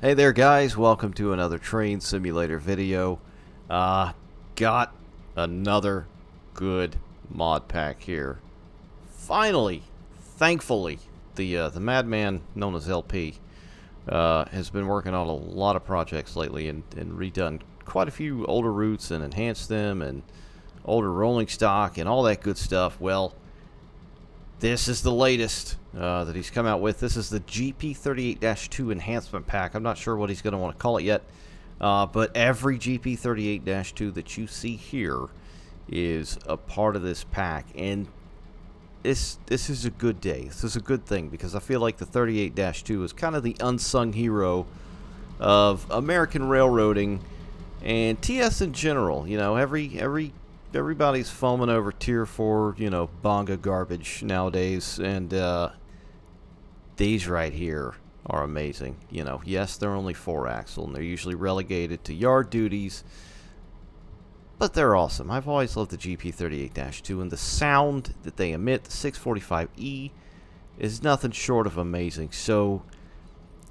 Hey there guys, welcome to another train simulator video. Got another good mod pack here. Finally, thankfully, the madman known as LP has been working on a lot of projects lately and redone quite a few older routes and enhanced them and older rolling stock and all that good stuff. Well, this is the latest that he's come out with. This is the GP38-2 Enhancement Pack. I'm not sure what he's going to want to call it yet, but every GP38-2 that you see here is a part of this pack, and this is a good day. This is a good thing because I feel like the 38-2 is kind of the unsung hero of American railroading and TS in general. You know, everybody's foaming over Tier 4, bonga garbage nowadays, and these right here are amazing. Yes, they're only 4-axle, and they're usually relegated to yard duties, but they're awesome. I've always loved the GP38-2, and the sound that they emit, the 645E, is nothing short of amazing. So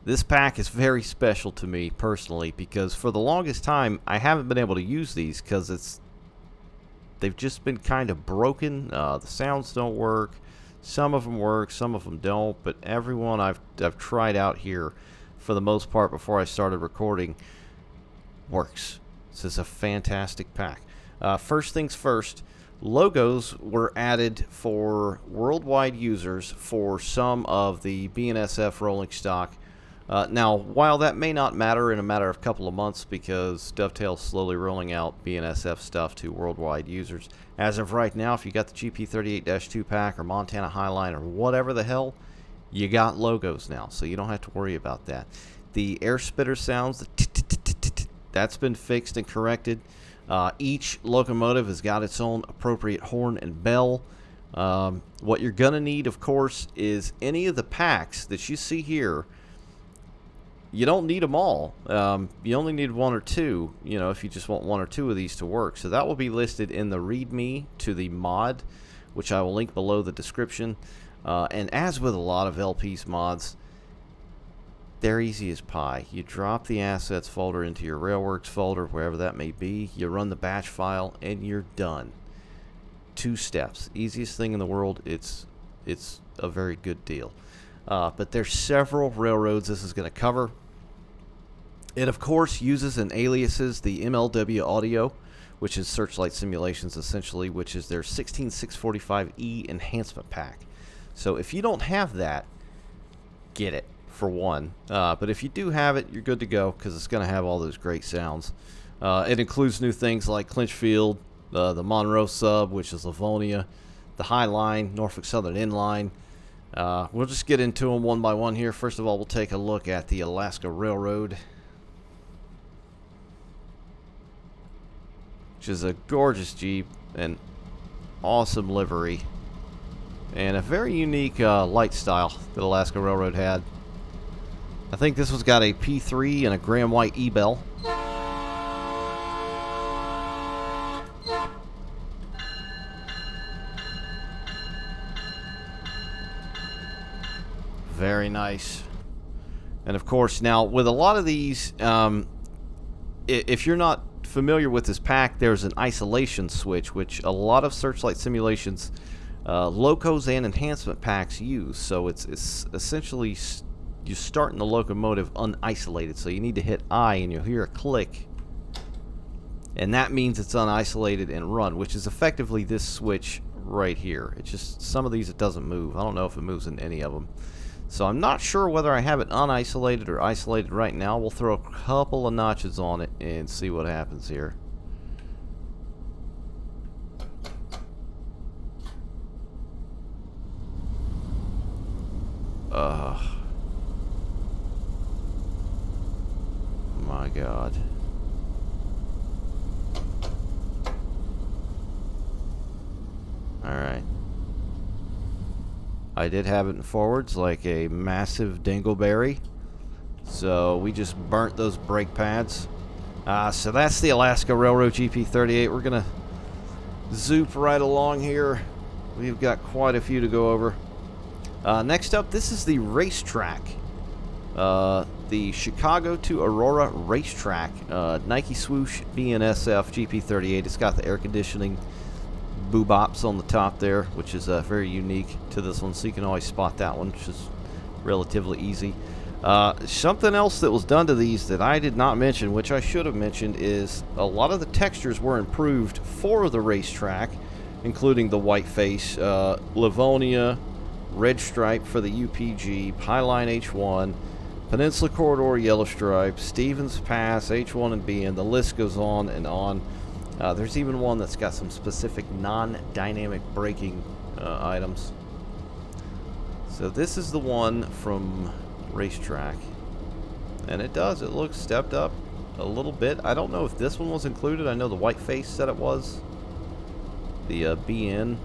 this pack is very special to me personally, because for the longest time, I haven't been able to use these because they've just been kind of broken. The sounds don't work. Some of them work, some of them don't, but everyone I've tried out here, for the most part, before I started recording, works. This is a fantastic pack. First things first, logos were added for worldwide users for some of the BNSF rolling stock. Now, while that may not matter in a matter of a couple of months because Dovetail's slowly rolling out BNSF stuff to worldwide users, as of right now, if you got the GP38-2 pack or Montana Highline or whatever the hell, you got logos now, so you don't have to worry about that. The air spitter sounds, that's been fixed and corrected. Each locomotive has got its own appropriate horn and bell. What you're going to need, of course, is any of the packs that you see here. You don't need them all. You only need one or two, if you just want one or two of these to work. So that will be listed in the README to the mod, which I will link below the description. And as with a lot of LP's mods, they're easy as pie. You drop the assets folder into your Railworks folder, wherever that may be. You run the batch file, and you're done. 2 steps. Easiest thing in the world. It's a very good deal. But there's several railroads this is going to cover. It, of course, uses and aliases the MLW audio, which is Searchlight Simulations, essentially, which is their 16645E Enhancement Pack. So if you don't have that, get it, for one. But if you do have it, you're good to go, because it's going to have all those great sounds. It includes new things like Clinch Field, the Monroe Sub, which is Livonia, the High Line, Norfolk Southern Inline. We'll just get into them one by one here. First of all, we'll take a look at the Alaska Railroad, which is a gorgeous Jeep, an awesome livery, and a very unique light style that Alaska Railroad had. I think this one's got a P3 and a Graham White E-bell. Very nice. And of course, now with a lot of these, if you're not familiar with this pack, there's an isolation switch, which a lot of Searchlight Simulations locos and enhancement packs use. So it's essentially you're starting the locomotive unisolated, so you need to hit I and you'll hear a click, and that means it's unisolated and run, which is effectively this switch right here. It's just some of these it doesn't move. I don't know if it moves in any of them. So I'm not sure whether I have it unisolated or isolated right now. We'll throw a couple of notches on it and see what happens here. My God. Alright. I did have it in forwards like a massive dingleberry, so we just burnt those brake pads. So that's the Alaska Railroad GP38. We're gonna zoop right along here. We've got quite a few to go over. Next up, this is the Racetrack The Chicago to Aurora racetrack, Nike Swoosh BNSF GP38. It's got the air conditioning boobops on the top there, which is very unique to this one, so you can always spot that one, which is relatively easy. Something else that was done to these that I did not mention, which I should have mentioned, is a lot of the textures were improved for the racetrack, including the white face, Livonia, red stripe for the UPG, Highline H1, Peninsula Corridor yellow stripe, Stevens Pass, H1 and B, and the list goes on and on. There's even one that's got some specific non-dynamic braking items. So this is the one from racetrack, and it looks stepped up a little bit. I don't know if this one was included. I know the white face said it was. The BN.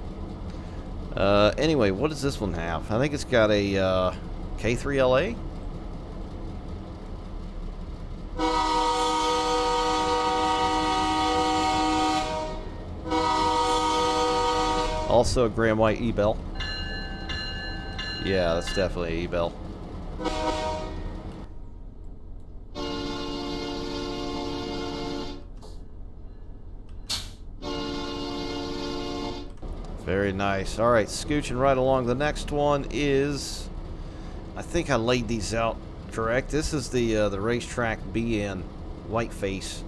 Anyway, what does this one have? I think it's got a K3LA. Also a Graham White E-Bell. Yeah, that's definitely an E-Bell. Very nice. Alright, scooching right along. The next one is... I think I laid these out correct. This is the racetrack BN white face,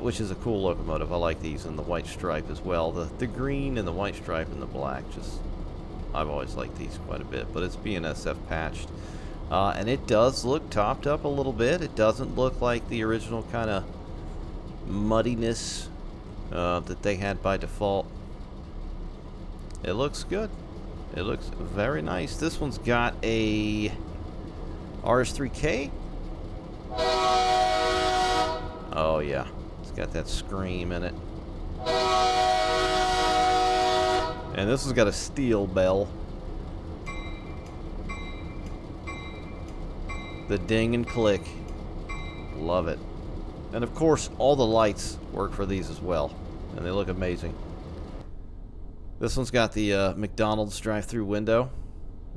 which is a cool locomotive. I like these in the white stripe as well. The green and the white stripe and the black, just... I've always liked these quite a bit, but it's BNSF patched. And it does look topped up a little bit. It doesn't look like the original kind of muddiness that they had by default. It looks good. It looks very nice. This one's got a RS3K. Oh yeah, it's got that scream in it. And this has got a steel bell. The ding and click. Love it. And of course, all the lights work for these as well. And they look amazing. This one's got the McDonald's drive-through window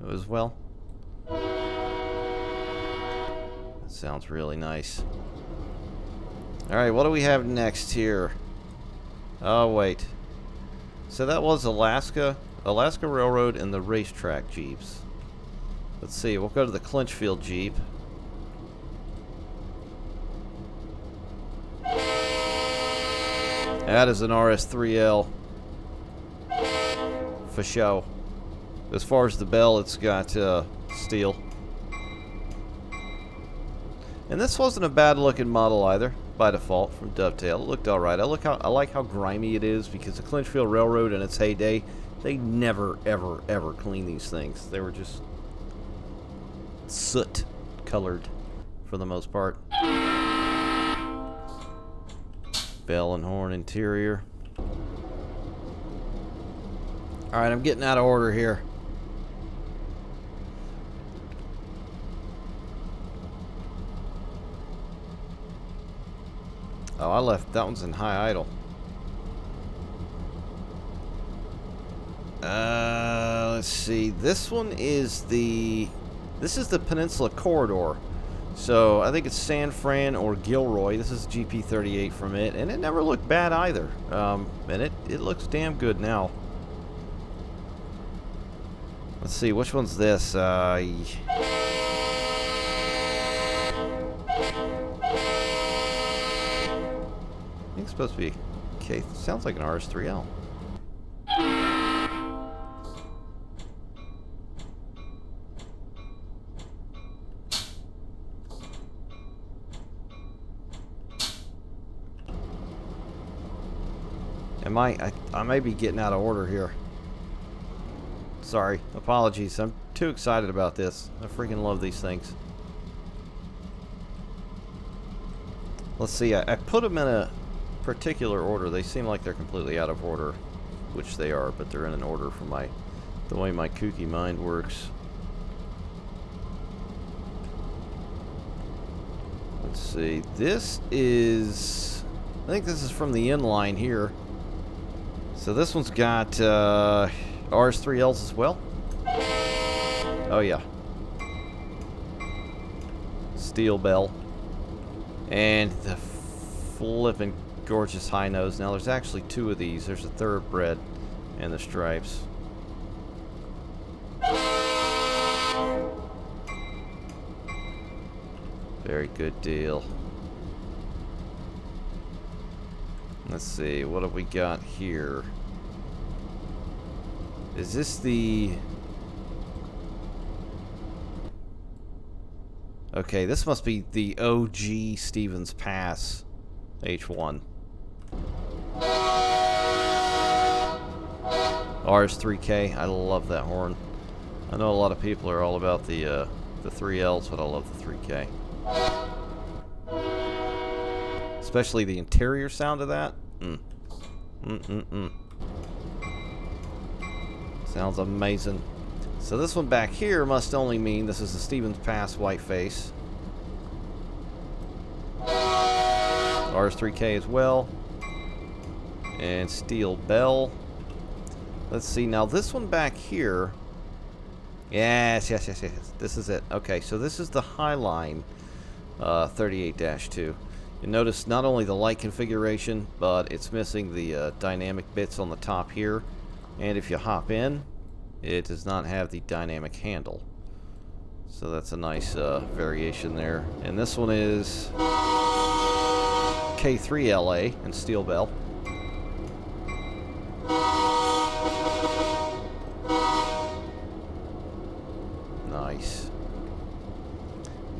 as well. That sounds really nice. Alright, what do we have next here? Oh, wait. So that was Alaska Railroad and the racetrack Jeeps. Let's see, we'll go to the Clinchfield Jeep. That is an RS3L. For show. As far as the bell, it's got steel. And this wasn't a bad looking model either, by default, from Dovetail. It looked alright. I like how grimy it is, because the Clinchfield Railroad in its heyday, they never, ever, ever cleaned these things. They were just soot colored for the most part. Bell and horn interior. Alright, I'm getting out of order here. Oh, I left. That one's in high idle. Let's see. This one is the... This is the Peninsula Corridor. So, I think it's San Fran or Gilroy. This is GP38 from it. And it never looked bad either. And it looks damn good now. Let's see, which one's this? I think it's supposed to be... Okay, sounds like an RS3L. I may be getting out of order here. Sorry, apologies. I'm too excited about this. I freaking love these things. Let's see, I put them in a particular order. They seem like they're completely out of order, which they are, but they're in an order for the way my kooky mind works. Let's see, this is... I think this is from the inline here. So this one's got RS3Ls as well. Oh yeah. Steel bell. And the flippin' gorgeous high nose. Now there's actually two of these. There's a thoroughbred and the stripes. Very good deal. Let's see, what have we got here? Is this the... Okay, this must be the OG Stevens Pass H1. RS3K, I love that horn. I know a lot of people are all about the 3Ls, but I love the 3K. Especially the interior sound of that. Sounds amazing. So this one back here must only mean this is the Stevens Pass Whiteface. RS3K as well. And steel bell. Let's see, now this one back here. Yes. This is it. Okay, so this is the Highline 38-2. You notice not only the light configuration, but it's missing the dynamic bits on the top here. And if you hop in, it does not have the dynamic handle. So that's a nice variation there. And this one is K3LA and steel bell. Nice.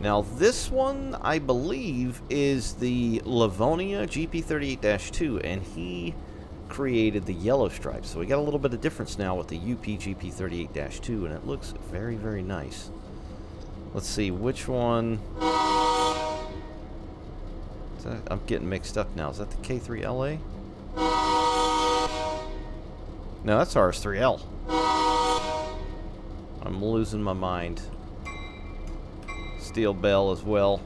Now this one, I believe, is the Livonia GP38-2, and he created the yellow stripes. So we got a little bit of difference now with the UP GP38-2, and it looks very, very nice. Let's see, which one... Is that, I'm getting mixed up now. Is that the K3LA? No, that's RS3L. I'm losing my mind. Steel bell as well.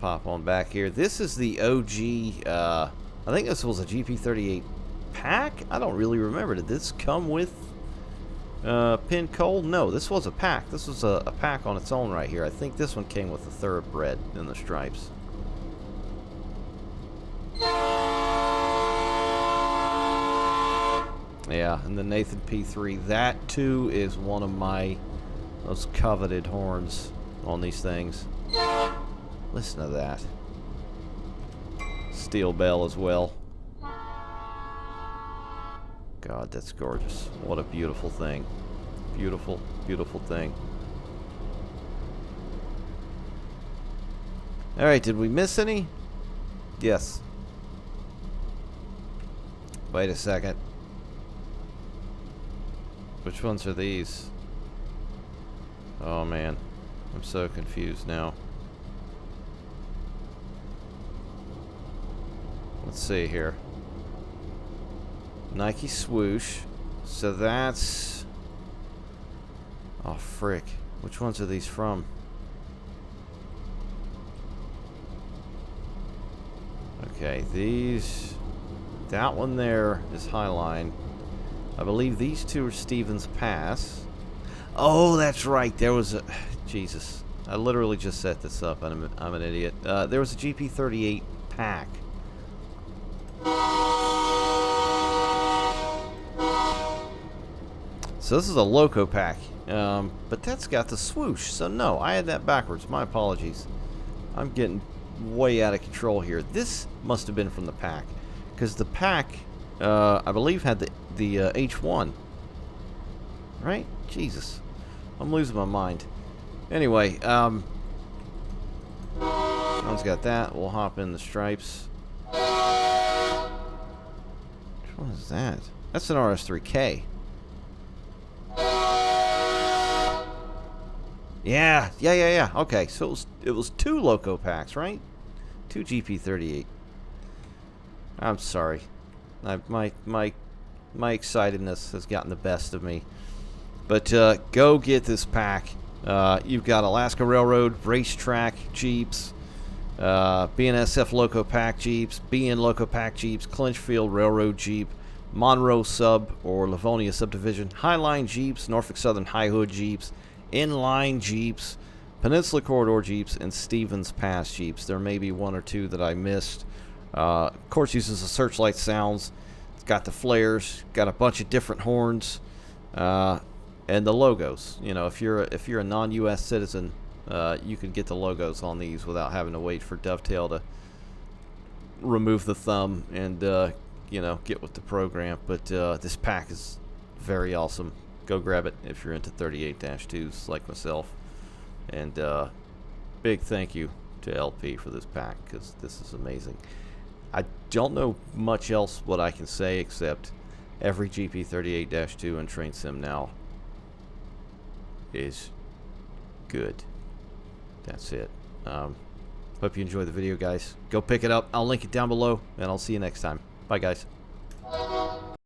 Pop on back here. This is the OG, I think this was a GP38 pack? I don't really remember. Did this come with pin coal? No, this was a pack. This was a pack on its own right here. I think this one came with the thoroughbred and the stripes. Yeah, and the Nathan P3. That, too, is one of my most coveted horns on these things. Listen to that. Steel bell as well. God, that's gorgeous. What a beautiful thing. Beautiful, beautiful thing. Alright, did we miss any? Yes. Wait a second. Which ones are these? Oh man, I'm so confused now. Let's see here. Nike swoosh. So that's... Oh frick. Which ones are these from? Okay, these... That one there is Highline. I believe these two are Stevens Pass. Oh, that's right. There was a... Jesus. I literally just set this up. I'm an idiot. There was a GP38 pack. So this is a Loco Pack. But that's got the swoosh. So no, I had that backwards. My apologies. I'm getting way out of control here. This must have been from the pack. Because the pack, I believe, had the H1. Right? Jesus. I'm losing my mind. Anyway, one's got that. We'll hop in the stripes. Which one is that? That's an RS3K. Yeah. Okay, so it was two Loco Packs, right? Two GP38. I'm sorry. My excitedness has gotten the best of me. But go get this pack. You've got Alaska Railroad, Racetrack Jeeps, BNSF Loco Pack Jeeps, BN Loco Pack Jeeps, Clinchfield Railroad Jeep, Monroe Sub or Livonia Subdivision, Highline Jeeps, Norfolk Southern High Hood Jeeps, inline Jeeps, Peninsula Corridor Jeeps, and Stevens Pass Jeeps. There may be one or two that I missed. Of course, uses the Searchlight sounds. It's got the flares, got a bunch of different horns, and the logos. You know, if you're a non-U.S. citizen, you can get the logos on these without having to wait for Dovetail to remove the thumb and you know, get with the program. But this pack is very awesome. Go grab it if you're into 38-2s like myself. And big thank you to LP for this pack, because this is amazing. I don't know much else what I can say except every GP38-2 in Train Sim now is good. That's it. Hope you enjoyed the video, guys. Go pick it up. I'll link it down below, and I'll see you next time. Bye, guys.